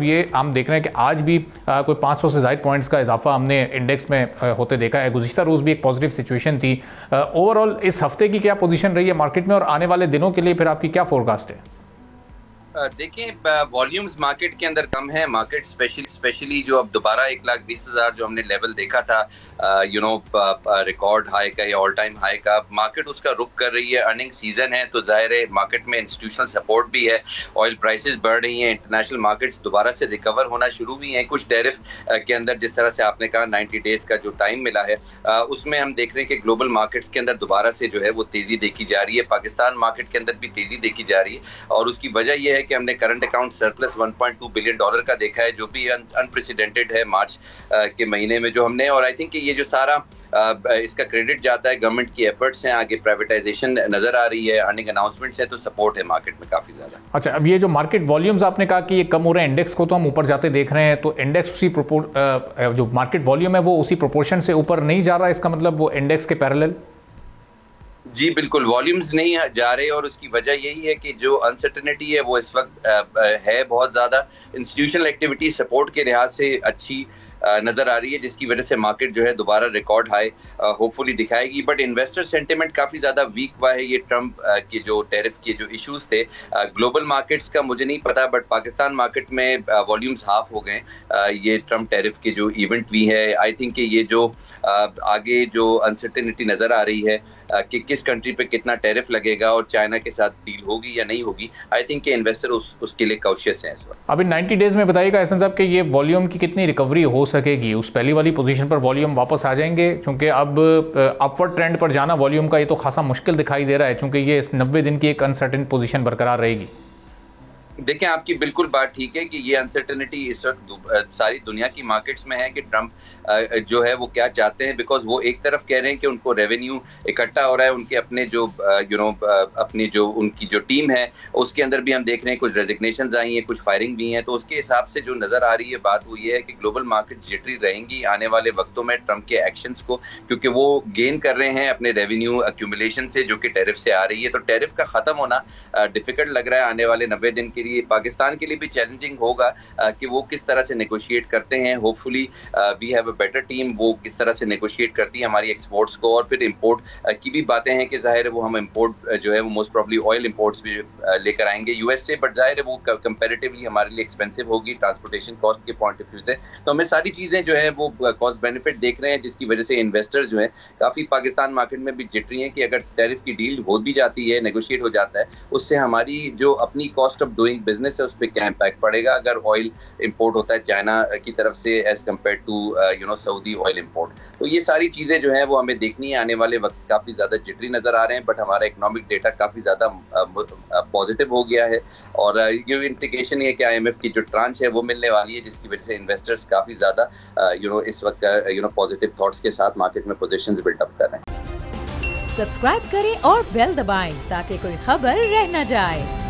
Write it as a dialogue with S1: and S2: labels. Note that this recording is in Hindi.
S1: ये हम देख रहे हैं कि आज भी कोई 500 से ज़ायद पॉइंट्स का इजाफा हमने इंडेक्स में होते देखा है। गुज़िश्ता रोज़ भी एक पॉजिटिव सिचुएशन थी। ओवरऑल इस हफ्ते की क्या पोजीशन रही है मार्केट में और आने वाले दिनों के लिए फिर आपकी क्या फोरकास्ट है?
S2: देखिए, वॉल्यूम्स मार्केट के अंदर कम है। मार्केट स्पेशली जो अब दोबारा 1,20,000 जो हमने लेवल देखा था रिकॉर्ड हाई का या ऑल टाइम हाई का, मार्केट उसका रुख कर रही है। अर्निंग सीजन है तो जाहिर है मार्केट में इंस्टीट्यूशनल सपोर्ट भी है। ऑयल प्राइसेस बढ़ रही हैं, इंटरनेशनल मार्केट्स दोबारा से रिकवर होना शुरू हुई हैं। कुछ टैरिफ के अंदर जिस तरह से आपने कहा 90 डेज का जो टाइम मिला है, उसमें हम देख रहे हैं कि ग्लोबल मार्केट्स के अंदर दोबारा से जो है वो तेजी देखी जा रही है। पाकिस्तान मार्केट के अंदर भी तेजी देखी जा रही है और उसकी वजह यह है कि हमने करंट अकाउंट सरप्लस $1.2 बिलियन का देखा है, जो भी अनप्रेसिडेंटेड है मार्च के महीने में जो हमने। और आई थिंक ये जो सारा इसका क्रेडिट जाता है गवर्नमेंट की एफर्ट्स हैं, आगे प्राइवेटाइजेशन नजर आ रही है, अर्निंग अनाउंसमेंट्स है, तो सपोर्ट है मार्केट में काफी ज्यादा।
S1: अच्छा, अब ये जो मार्केट वॉल्यूम्स आपने कहा कि ये कम हो रहे हैं, इंडेक्स को तो हम ऊपर जाते देख रहे हैं, तो इंडेक्स उसी जो मार्केट वॉल्यूम है वो उसी प्रोपोर्शन से ऊपर नहीं जा रहा, इसका मतलब वो इंडेक्स के पैरेलल?
S2: जी बिल्कुल, वॉल्यूम्स नहीं जा रहे और उसकी वजह यही है कि जो अनसर्टेनिटी है वो इस वक्त है बहुत ज्यादा। इंस्टीट्यूशनल एक्टिविटी सपोर्ट के लिहाज से अच्छी नजर आ रही है, जिसकी वजह से मार्केट जो है दोबारा रिकॉर्ड हाई होपफुली दिखाएगी। बट इन्वेस्टर सेंटिमेंट काफी ज्यादा वीक हुआ है। ये ट्रम्प के जो टैरिफ के जो इश्यूज थे, ग्लोबल मार्केट्स का मुझे नहीं पता, बट पाकिस्तान मार्केट में वॉल्यूम्स हाफ हो गए ये ट्रम्प टैरिफ के जो इवेंट भी है। आई थिंक कि ये जो आगे जो अनसर्टेनिटी नजर आ रही है कि किस कंट्री पे कितना टैरिफ लगेगा और चाइना के साथ डील होगी या नहीं होगी, आई थिंक कि इन्वेस्टर उसके लिए कॉशियस हैं इस वक्त।
S1: अभी 90 डेज में बताइएगा एहसन साहब कि ये वॉल्यूम की कितनी रिकवरी हो सकेगी? उस पहली वाली पोजीशन पर वॉल्यूम वापस आ जाएंगे? क्योंकि अब अपवर्ड ट्रेंड पर जाना वॉल्यूम का ये तो खासा मुश्किल दिखाई दे रहा है, क्योंकि ये 90 दिन की एक अनसर्टेन पोजीशन बरकरार रहेगी।
S2: देखें, आपकी बिल्कुल बात ठीक है कि ये अनसर्टेनिटी इस वक्त सारी दुनिया की मार्केट्स में है कि ट्रम्प जो है वो क्या चाहते हैं। बिकॉज वो एक तरफ कह रहे हैं कि उनको रेवेन्यू इकट्ठा हो रहा है, उनके अपने जो अपनी जो उनकी जो टीम है उसके अंदर भी हम देख रहे हैं कुछ रेजिग्नेशंस आई हैं, कुछ फायरिंग भी हैं। तो उसके हिसाब से जो नजर आ रही है बात वो ये है कि ग्लोबल मार्केट जिटरी रहेंगी आने वाले वक्तों में ट्रम्प के एक्शंस को, क्योंकि वो गेन कर रहे हैं अपने रेवेन्यू एक्यूमुलेशन से जो कि टैरिफ से आ रही है। तो टैरिफ का खत्म होना डिफिकल्ट लग रहा है आने वाले 90 दिन के लिए। पाकिस्तान के लिए भी चैलेंजिंग होगा कि वो किस तरह से नेगोशिएट करते हैं। Hopefully we have a better team, वो किस तरह से नेगोशिएट करती है हमारी एक्सपोर्ट्स को। और फिर इंपोर्ट की भी बातें हैं कि जाहिर है वो हम इंपोर्ट जो है वो मोस्ट प्रॉब्ली ऑयल इंपोर्ट्स भी लेकर आएंगे यूएस से, बट जाहिर है वो कंपैरेटिवली हमारे लिए एक्सपेंसिव होगी ट्रांसपोर्टेशन कॉस्ट के पॉइंट ऑफ व्यू से। तो हमें सारी चीजें जो है वो कॉस्ट बेनिफिट देख रहे हैं, जिसकी वजह से इन्वेस्टर जो है काफी पाकिस्तान मार्केट में भी जिट रही है कि अगर टैरिफ की डील हो भी जाती है, नेगोशिएट हो जाता है, उससे हमारी जो अपनी कॉस्ट ऑफ डूइंग बिजनेस है उस पर क्या इम्पैक्ट पड़ेगा अगर ऑयल इंपोर्ट होता है चाइना की तरफ से as compare to Saudi oil import. तो ये सारी चीजें जो है वो हमें देखनी है। आने वाले वक्त काफी ज्यादा जिटरी नजर आ रहे हैं, बट हमारा इकोनॉमिक डेटा काफी ज्यादा पॉजिटिव हो गया है और ये इंडिकेशन है कि IMF की जो ट्रांच है वो मिलने वाली है, जिसकी वजह से इन्वेस्टर्स काफी ज्यादा इस वक्त पॉजिटिव थॉट्स के साथ मार्केट में पोजीशंस बिल्डअप कर रहे हैं।
S3: सब्सक्राइब करें और बेल दबाएं ताकि कोई खबर रह न जाए।